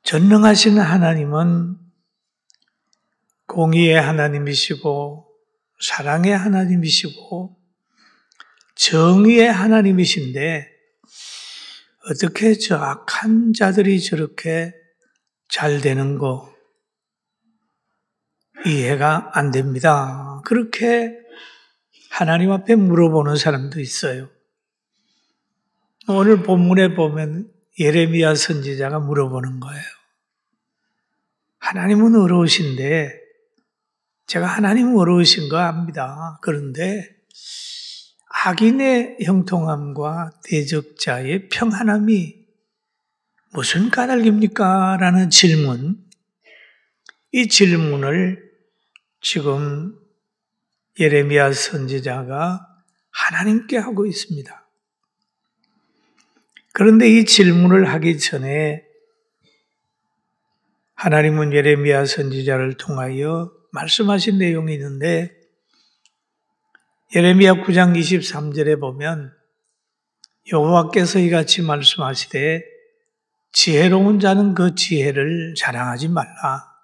전능하신 하나님은 공의의 하나님이시고 사랑의 하나님이시고 정의의 하나님이신데 어떻게 저 악한 자들이 저렇게 잘 되는 거 이해가 안 됩니다. 그렇게 하나님 앞에 물어보는 사람도 있어요. 오늘 본문에 보면 예레미야 선지자가 물어보는 거예요. 하나님은 어려우신데 제가 하나님은 어려우신 거 압니다. 그런데 악인의 형통함과 대적자의 평안함이 무슨 까닭입니까? 라는 질문, 이 질문을 지금 예레미야 선지자가 하나님께 하고 있습니다. 그런데 이 질문을 하기 전에 하나님은 예레미야 선지자를 통하여 말씀하신 내용이 있는데 예레미야 9장 23절에 보면 여호와께서 이같이 말씀하시되 지혜로운 자는 그 지혜를 자랑하지 말라.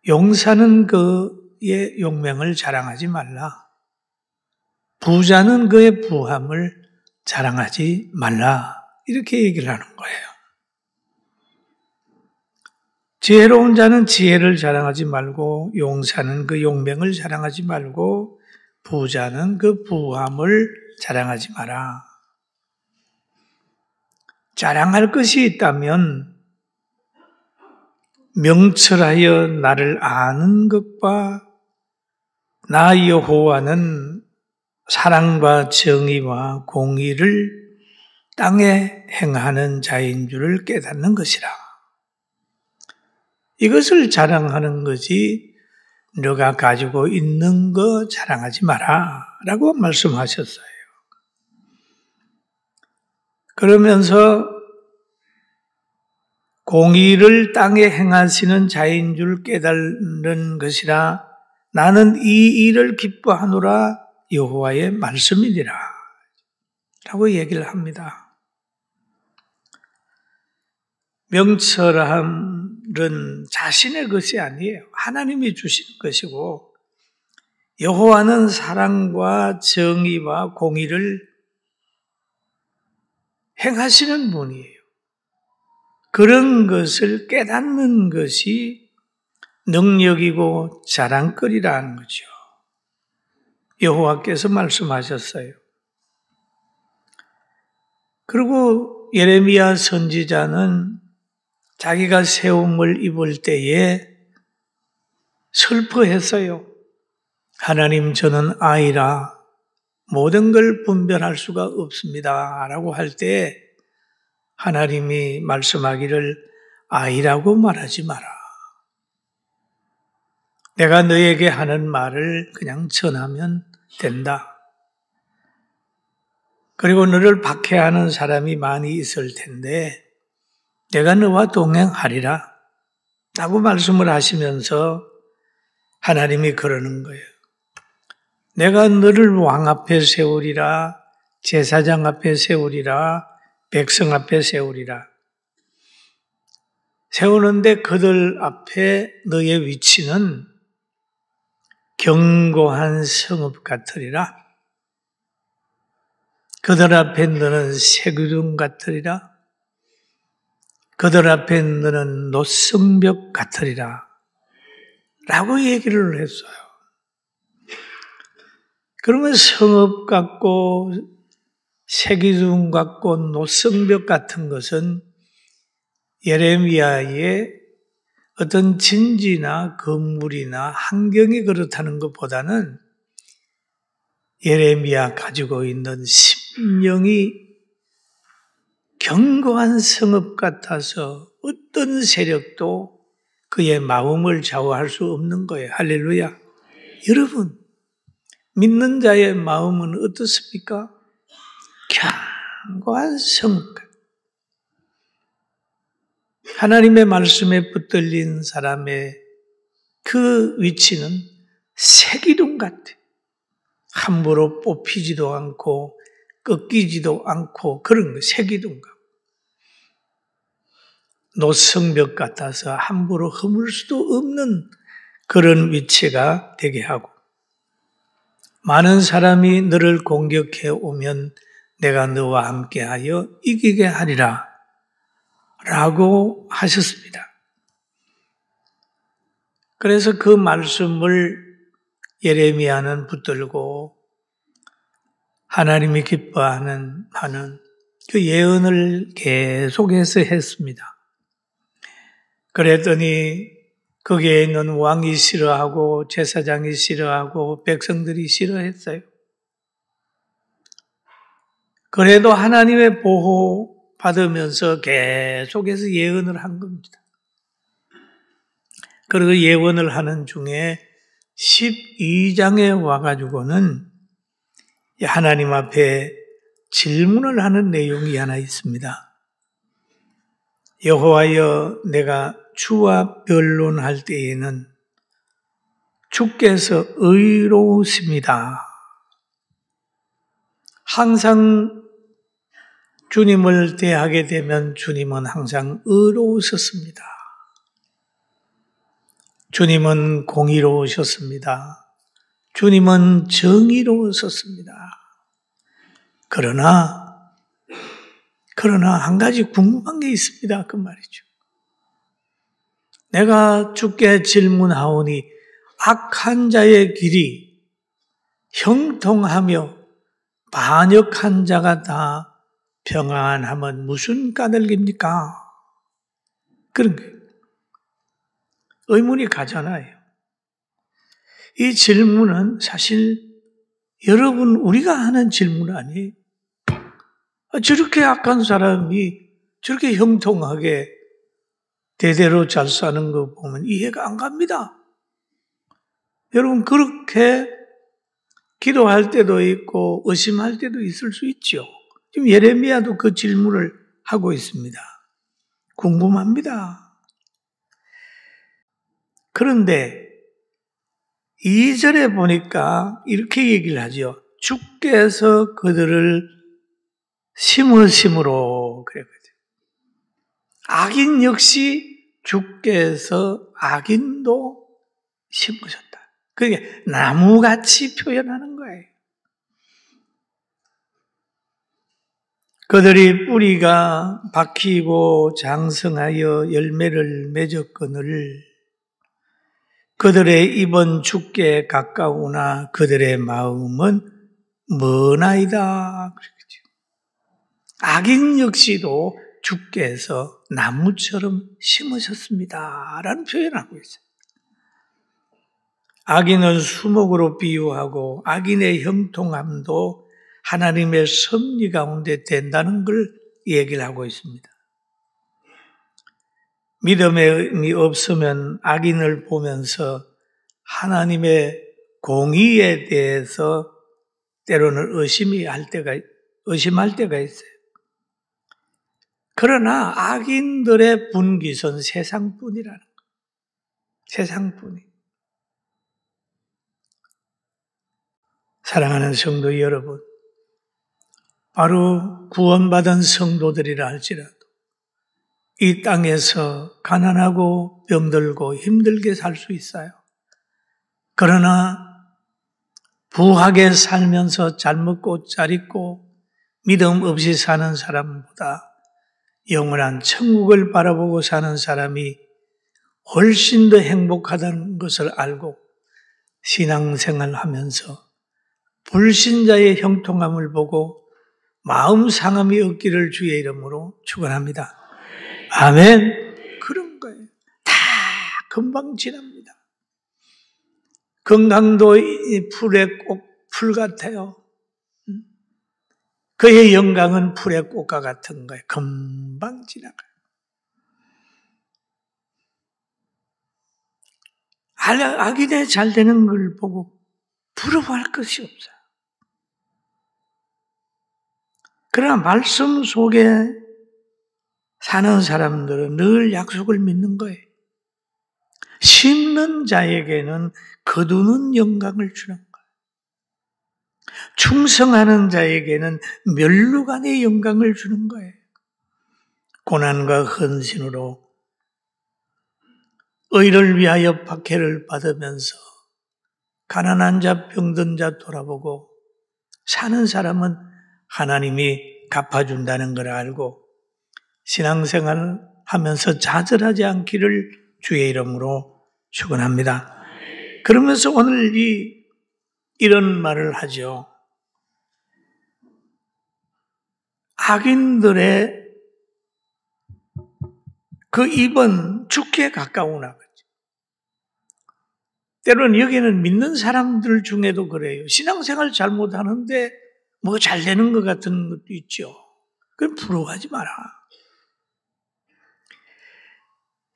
용사는 그의 용맹을 자랑하지 말라. 부자는 그의 부함을 자랑하지 말라. 이렇게 얘기를 하는 거예요. 지혜로운 자는 지혜를 자랑하지 말고 용사는 그 용맹을 자랑하지 말고 부자는 그 부함을 자랑하지 마라. 자랑할 것이 있다면 명철하여 나를 아는 것과 나 여호와는 사랑과 정의와 공의를 땅에 행하는 자인 줄을 깨닫는 것이라. 이것을 자랑하는 거지 너가 가지고 있는 거 자랑하지 마라 라고 말씀하셨어요. 그러면서 공의를 땅에 행하시는 자인 줄 깨닫는 것이라. 나는 이 일을 기뻐하노라 여호와의 말씀이니라 라고 얘기를 합니다. 명철함은 자신의 것이 아니에요. 하나님이 주시는 것이고 여호와는 사랑과 정의와 공의를 행하시는 분이에요. 그런 것을 깨닫는 것이 능력이고 자랑거리라는 거죠. 여호와께서 말씀하셨어요. 그리고 예레미야 선지자는 자기가 세움을 입을 때에 슬퍼했어요. 하나님, 저는 아이라 모든 걸 분별할 수가 없습니다 라고 할 때 하나님이 말씀하기를 아이라고 말하지 마라. 내가 너에게 하는 말을 그냥 전하면 된다. 그리고 너를 박해하는 사람이 많이 있을 텐데 내가 너와 동행하리라 라고 말씀을 하시면서 하나님이 그러는 거예요. 내가 너를 왕 앞에 세우리라, 제사장 앞에 세우리라, 백성 앞에 세우리라. 세우는데 그들 앞에 너의 위치는 견고한 성읍 같으리라. 그들 앞에 너는 새기둥 같으리라. 그들 앞에 너는 노성벽 같으리라 라고 얘기를 했어요. 그러면 성읍 같고 새기둥 같고 노성벽 같은 것은 예레미야의 어떤 진지나 건물이나 환경이 그렇다는 것보다는 예레미야 가지고 있는 심령이 견고한 성읍 같아서 어떤 세력도 그의 마음을 좌우할 수 없는 거예요. 할렐루야. 여러분, 믿는 자의 마음은 어떻습니까? 견고한 성읍 같아요. 하나님의 말씀에 붙들린 사람의 그 위치는 새기둥 같아요. 함부로 뽑히지도 않고 꺾이지도 않고 그런 거, 새기둥 같아요. 노성벽 같아서 함부로 허물 수도 없는 그런 위치가 되게 하고, 많은 사람이 너를 공격해 오면 내가 너와 함께하여 이기게 하리라 라고 하셨습니다. 그래서 그 말씀을 예레미야는 붙들고 하나님이 기뻐하는 그 예언을 계속해서 했습니다. 그랬더니 거기에 있는 왕이 싫어하고 제사장이 싫어하고 백성들이 싫어했어요. 그래도 하나님의 보호 받으면서 계속해서 예언을 한 겁니다. 그리고 예언을 하는 중에 12장에 와가지고는 하나님 앞에 질문을 하는 내용이 하나 있습니다. 여호와여, 내가 주와 변론할 때에는 주께서 의로우십니다. 항상 주님을 대하게 되면 주님은 항상 의로우셨습니다. 주님은 공의로우셨습니다. 주님은 정의로우셨습니다. 그러나 한 가지 궁금한 게 있습니다. 그 말이죠. 내가 주께 질문하오니 악한 자의 길이 형통하며 반역한 자가 다 평안하면 무슨 까닭입니까? 그런 거예요. 의문이 가잖아요. 이 질문은 사실 여러분 우리가 하는 질문 아니에요. 저렇게 악한 사람이 저렇게 형통하게 대대로 잘 사는 거 보면 이해가 안 갑니다. 여러분 그렇게 기도할 때도 있고 의심할 때도 있을 수 있죠. 지금 예레미야도 그 질문을 하고 있습니다. 궁금합니다. 그런데 2절에 보니까 이렇게 얘기를 하죠. 주께서 그들을 심으심으로 그랬거든요. 악인 역시 주께서 악인도 심으셨다. 그게 나무같이 표현하는 거예요. 그들이 뿌리가 박히고 장성하여 열매를 맺었거늘 그들의 입은 주께 가까우나 그들의 마음은 머나이다. 악인 역시도 주께서 나무처럼 심으셨습니다. 라는 표현을 하고 있어요. 악인은 수목으로 비유하고 악인의 형통함도 하나님의 섭리 가운데 된다는 걸 얘기를 하고 있습니다. 믿음이 없으면 악인을 보면서 하나님의 공의에 대해서 때로는 의심할 때가 있어요. 그러나 악인들의 분깃은 세상뿐이라는 거예요. 세상뿐이. 사랑하는 성도 여러분, 바로 구원받은 성도들이라 할지라도 이 땅에서 가난하고 병들고 힘들게 살 수 있어요. 그러나 부하게 살면서 잘 먹고 잘 입고 믿음 없이 사는 사람보다 영원한 천국을 바라보고 사는 사람이 훨씬 더 행복하다는 것을 알고 신앙생활을 하면서 불신자의 형통함을 보고 마음 상함이 없기를 주의 이름으로 축원합니다. 아멘. 그런 거예요. 다 금방 지납니다. 건강도 풀의 꽃 같아요. 그의 영광은 풀의 꽃과 같은 거예요. 금방 지나가요. 악인의 잘 되는 걸 보고 부러워할 것이 없어요. 그러나 말씀 속에 사는 사람들은 늘 약속을 믿는 거예요. 심는 자에게는 거두는 영광을 주는 거예요. 충성하는 자에게는 멸류관의 영광을 주는 거예요. 고난과 헌신으로 의를 위하여 박해를 받으면서 가난한 자, 병든 자 돌아보고 사는 사람은 하나님이 갚아준다는 걸 알고 신앙생활을 하면서 좌절하지 않기를 주의 이름으로 축원합니다. 그러면서 오늘 이런 말을 하죠. 악인들의 그 입은 죽기에 가까우나. 때로는 여기는 믿는 사람들 중에도 그래요. 신앙생활 잘못하는데 뭐 잘 되는 것 같은 것도 있죠. 그럼 부러워하지 마라.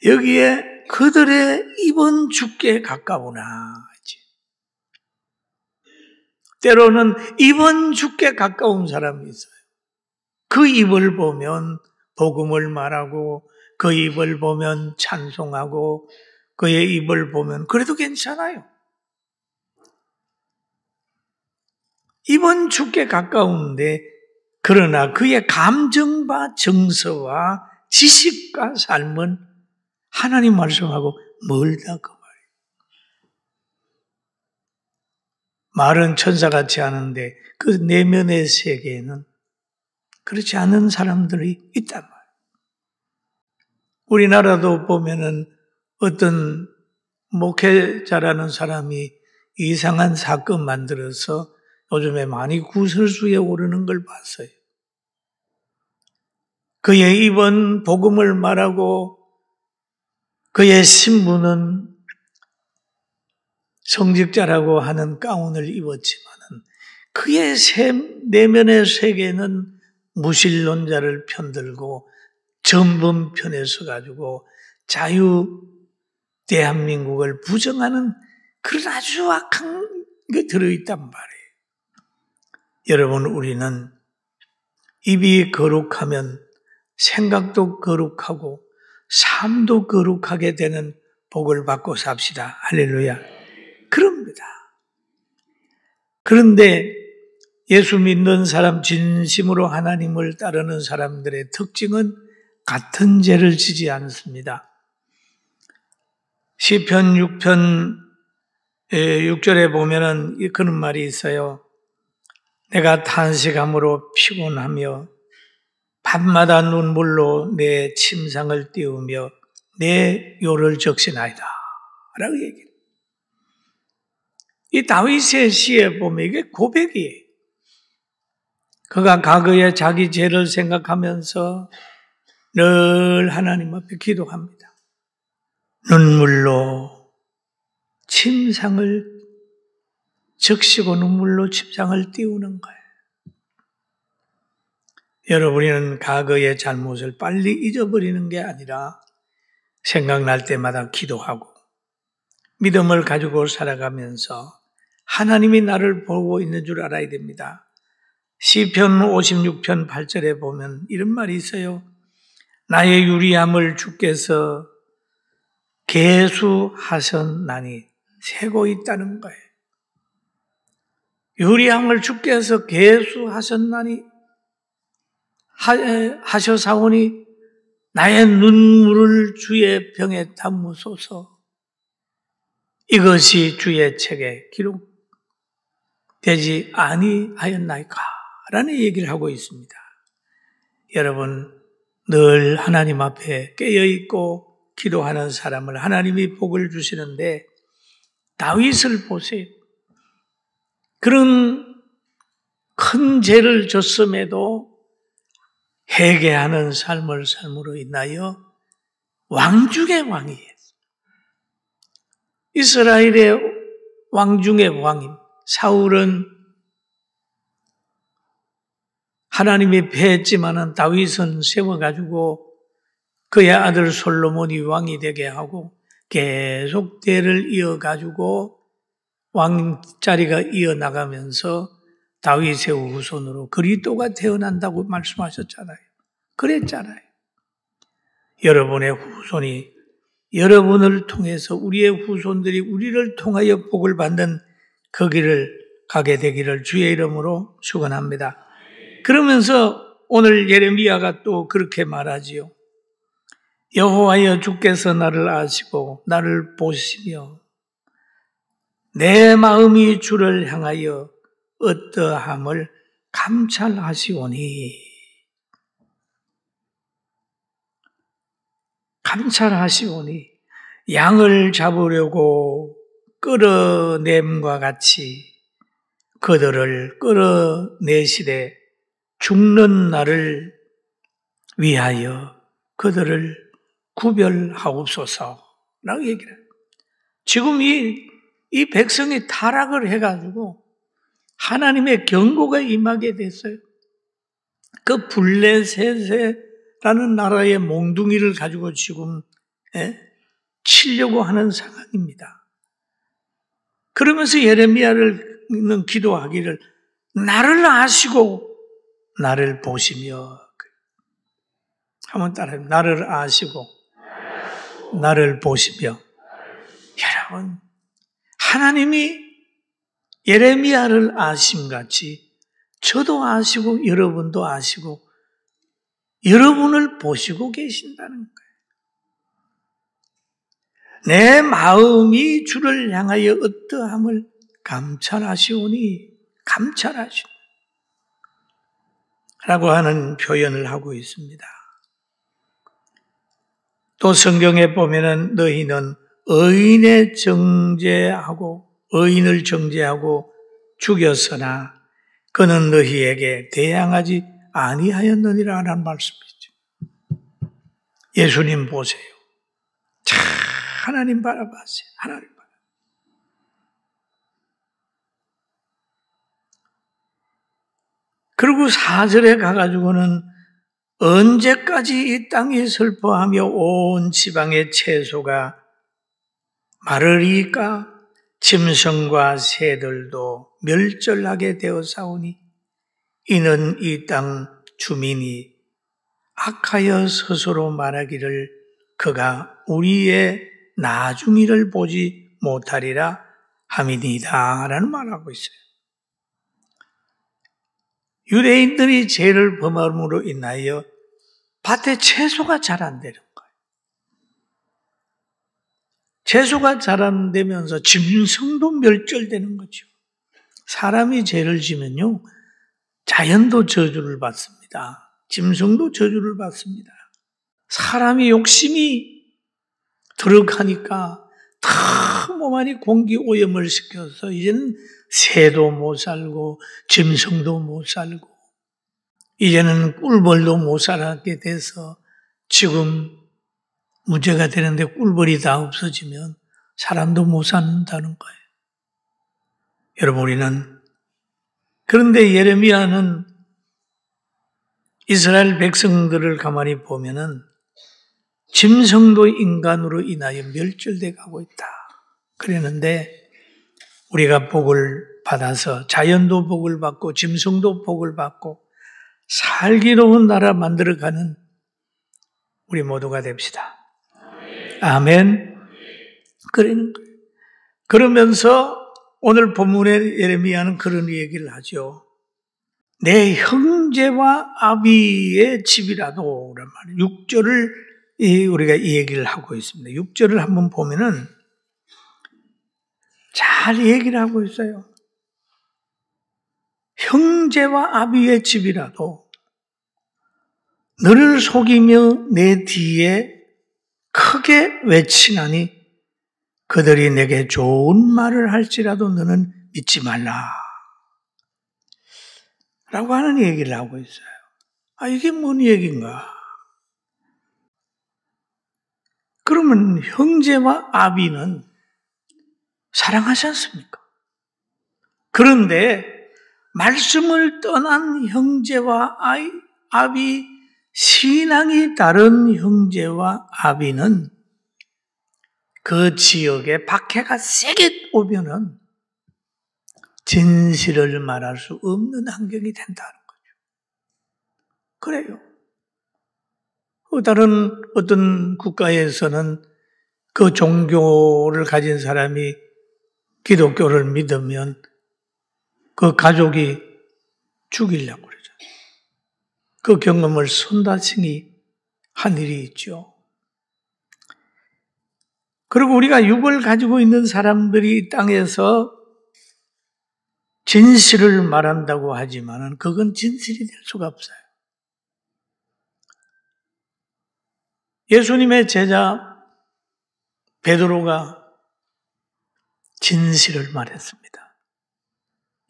여기에 그들의 입은 죽기에 가까우나. 때로는 입은 죽기에 가까운 사람이 있어요. 그 입을 보면 복음을 말하고 그 입을 보면 찬송하고 그의 입을 보면 그래도 괜찮아요. 입은 죽기에 가까운데 그러나 그의 감정과 정서와 지식과 삶은 하나님 말씀하고 멀다 그 말이에요. 말은 천사같이 하는데 그 내면의 세계에는 그렇지 않은 사람들이 있단 말이에요. 우리나라도 보면은 어떤 목회자라는 사람이 이상한 사건 만들어서 요즘에 많이 구설수에 오르는 걸 봤어요. 그의 입은 복음을 말하고 그의 신부는 성직자라고 하는 가운을 입었지만은 그의 내면의 세계는 무신론자를 편들고 전범 편에 서가지고 자유 대한민국을 부정하는 그런 아주 악한 게 들어있단 말이에요. 여러분, 우리는 입이 거룩하면 생각도 거룩하고 삶도 거룩하게 되는 복을 받고 삽시다. 할렐루야. 그럽니다. 그런데 예수 믿는 사람, 진심으로 하나님을 따르는 사람들의 특징은 같은 죄를 지지 않습니다. 시편 6편 6절에 보면은 그런 말이 있어요. 내가 탄식함으로 피곤하며 밤마다 눈물로 내 침상을 띄우며 내 요를 적시나이다 라고 얘기해요. 이 다윗의 시에 보면 이게 고백이에요. 그가 과거에 자기 죄를 생각하면서 늘 하나님 앞에 기도합니다. 눈물로 침상을 적시고 눈물로 침상을 띄우는 거예요. 여러분은 과거의 잘못을 빨리 잊어버리는 게 아니라 생각날 때마다 기도하고 믿음을 가지고 살아가면서 하나님이 나를 보고 있는 줄 알아야 됩니다. 시편 56편 8절에 보면 이런 말이 있어요. 나의 유리함을 주께서 계수하셨나니 세고 있다는 거예요. 유리함을 주께서 계수하셨나니 하셔사오니 나의 눈물을 주의 병에 담으소서. 이것이 주의 책에 기록되지 아니하였나이까? 라는 얘기를 하고 있습니다. 여러분, 늘 하나님 앞에 깨어있고 기도하는 사람을 하나님이 복을 주시는데 다윗을 보세요. 그런 큰 죄를 졌음에도 회개하는 삶을 삶으로 인하여 왕 중의 왕이에요. 이스라엘의 왕 중의 왕임. 사울은 하나님이 패했지만은 다윗은 세워가지고 그의 아들 솔로몬이 왕이 되게 하고 계속 대를 이어가지고 왕자리가 이어나가면서 다윗의 후손으로 그리스도가 태어난다고 말씀하셨잖아요. 그랬잖아요. 여러분의 후손이 여러분을 통해서 우리의 후손들이 우리를 통하여 복을 받는 그 길을 가게 되기를 주의 이름으로 축원합니다. 그러면서 오늘 예레미야가 또 그렇게 말하지요. 여호와여 주께서 나를 아시고 나를 보시며 내 마음이 주를 향하여 어떠함을 감찰하시오니 양을 잡으려고 끌어냄과 같이 그들을 끌어내시되 죽는 날을 위하여 그들을 구별하옵소서라고 얘기를 해요. 지금 이 백성이 타락을 해가지고 하나님의 경고가 임하게 됐어요. 그 블레셋이라는 나라의 몽둥이를 가지고 지금 치려고 하는 상황입니다. 그러면서 예레미야는 기도하기를 나를 아시고 나를 보시며 한번 따라해요. 나를 아시고 나를 보시며. 여러분, 하나님이 예레미야를 아심같이 저도 아시고 여러분도 아시고 여러분을 보시고 계신다는 거예요. 내 마음이 주를 향하여 어떠함을 감찰하시오니 라고 하는 표현을 하고 있습니다. 또 성경에 보면은 너희는 의인을 정죄하고 죽였으나 그는 너희에게 대항하지 아니하였느니라 라는 말씀이죠. 예수님 보세요. 자, 하나님 바라보세요. 하나님 바라보세요. 그리고 4절에 가가지고는 언제까지 이 땅이 슬퍼하며 온 지방의 채소가 마르리까 짐승과 새들도 멸절하게 되어사오니 이는 이 땅 주민이 악하여 스스로 말하기를 그가 우리의 나중이를 보지 못하리라 함이니이다 라는 말을 하고 있어요. 유대인들이 죄를 범함으로 인하여 밭에 채소가 잘 안 되는 거예요. 채소가 잘 안 되면서 짐승도 멸절되는 거죠. 사람이 죄를 지면요, 자연도 저주를 받습니다. 짐승도 저주를 받습니다. 사람이 욕심이 더럽하니까 다 몸안이 공기 오염을 시켜서 이제는 새도 못 살고 짐승도 못 살고 이제는 꿀벌도 못 살게 돼서 지금 문제가 되는데 꿀벌이 다 없어지면 사람도 못 산다는 거예요. 여러분, 우리는 그런데 예레미야는 이스라엘 백성들을 가만히 보면은 짐승도 인간으로 인하여 멸절돼 가고 있다. 그랬는데 우리가 복을 받아서 자연도 복을 받고 짐승도 복을 받고 살기로운 나라 만들어가는 우리 모두가 됩시다. 아멘. 그러면서 오늘 본문의 예레미야는 그런 얘기를 하죠. 내 형제와 아비의 집이라도 란 말이에요. 6절을 우리가 이 얘기를 하고 있습니다. 6절을 한번 보면은 잘 얘기를 하고 있어요. 형제와 아비의 집이라도 너를 속이며 내 뒤에 크게 외치나니 그들이 내게 좋은 말을 할지라도 너는 믿지 말라 라고 하는 얘기를 하고 있어요. 이게 뭔 얘기인가? 그러면 형제와 아비는 사랑하지 않습니까? 그런데 말씀을 떠난 형제와 아비, 신앙이 다른 형제와 아비는 그 지역에 박해가 세게 오면은 진실을 말할 수 없는 환경이 된다는 거죠. 그래요. 다른 어떤 국가에서는 그 종교를 가진 사람이 기독교를 믿으면 그 가족이 죽이려고 그러잖아요. 그 경험을 선다층이 한 일이 있죠. 그리고 우리가 육을 가지고 있는 사람들이 이 땅에서 진실을 말한다고 하지만은 그건 진실이 될 수가 없어요. 예수님의 제자 베드로가 진실을 말했습니다.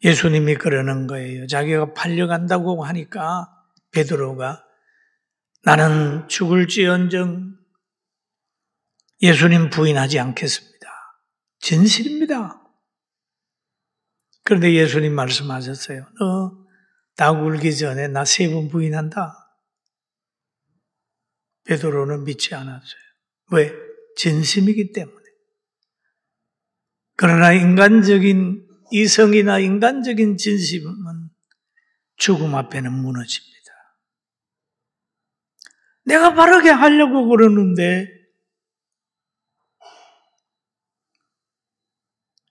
예수님이 그러는 거예요. 자기가 팔려간다고 하니까 베드로가 나는 죽을지언정 예수님 부인하지 않겠습니다. 진실입니다. 그런데 예수님 말씀하셨어요. 너 나 굴기 전에 나 3번 부인한다. 베드로는 믿지 않았어요. 왜? 진심이기 때문에. 그러나 인간적인 이성이나 인간적인 진심은 죽음 앞에는 무너집니다. 내가 바르게 하려고 그러는데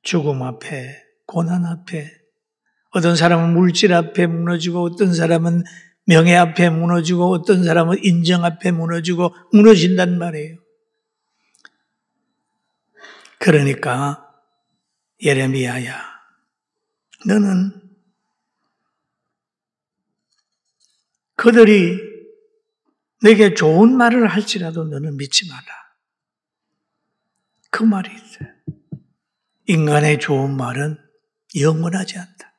죽음 앞에, 고난 앞에, 어떤 사람은 물질 앞에 무너지고 어떤 사람은 명예 앞에 무너지고 어떤 사람은 인정 앞에 무너지고 무너진단 말이에요. 그러니까 예레미야야, 너는 그들이 내게 좋은 말을 할지라도 너는 믿지 마라. 그 말이 있어요. 인간의 좋은 말은 영원하지 않다.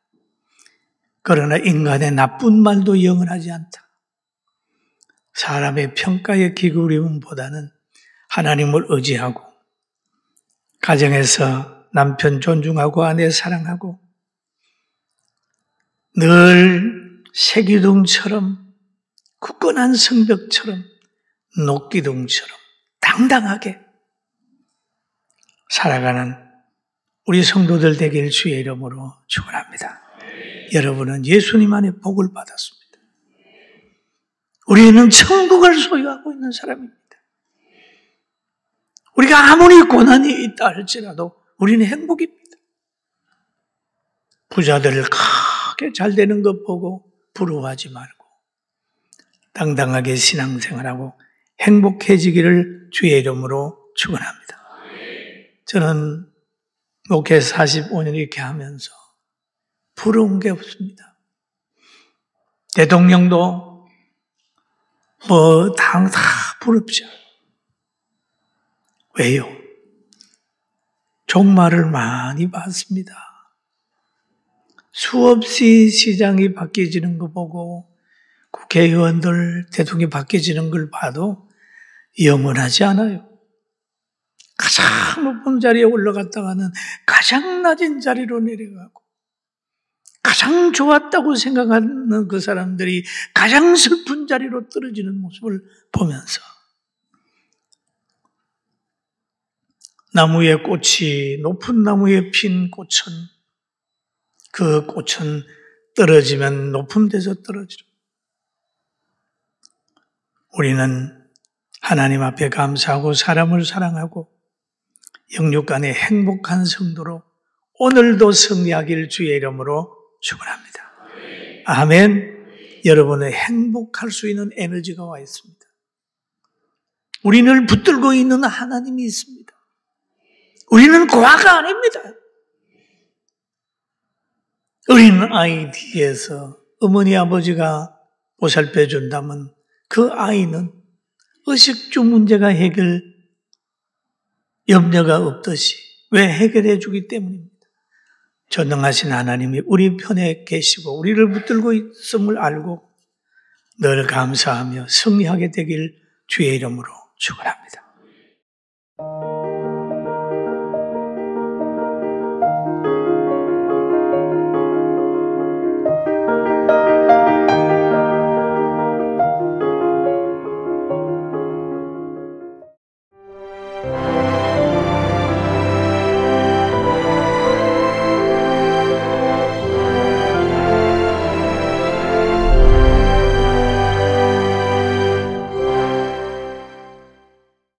그러나 인간의 나쁜 말도 영원하지 않다. 사람의 평가에 기울임보다는 하나님을 의지하고 가정에서 남편 존중하고 아내 사랑하고 늘 새기둥처럼 굳건한 성벽처럼 녹기둥처럼 당당하게 살아가는 우리 성도들 되길 주의 이름으로 축원합니다. 여러분은 예수님 안에 복을 받았습니다. 우리는 천국을 소유하고 있는 사람입니다. 우리가 아무리 고난이 있다 할지라도 우리는 행복입니다. 부자들 크게 잘 되는 것 보고 부러워하지 말고 당당하게 신앙생활하고 행복해지기를 주의 이름으로 축원합니다. 저는 목회 45년 이렇게 하면서 부러운 게 없습니다. 대통령도 다 부럽죠. 왜요? 종말을 많이 봤습니다. 수없이 시장이 바뀌어지는 거 보고 국회의원들, 대통령이 바뀌어지는 걸 봐도 영원하지 않아요. 가장 높은 자리에 올라갔다가는 가장 낮은 자리로 내려가고 가장 좋았다고 생각하는 그 사람들이 가장 슬픈 자리로 떨어지는 모습을 보면서 나무의 꽃이 높은 나무에 핀 꽃은 그 꽃은 떨어지면 높은 데서 떨어지죠. 우리는 하나님 앞에 감사하고 사람을 사랑하고 영육 간에 행복한 성도로 오늘도 승리하길 주의 이름으로 축원합니다. 아멘. 여러분의 행복할 수 있는 에너지가 와 있습니다. 우리를 붙들고 있는 하나님이 있습니다. 우리는 고아가 아닙니다. 어린 아이 뒤에서 어머니 아버지가 보살펴 준다면 그 아이는 의식주 문제가 염려가 없듯이 왜 해결해 주기 때문입니다. 전능하신 하나님이 우리 편에 계시고 우리를 붙들고 있음을 알고 늘 감사하며 승리하게 되길 주의 이름으로 축원합니다.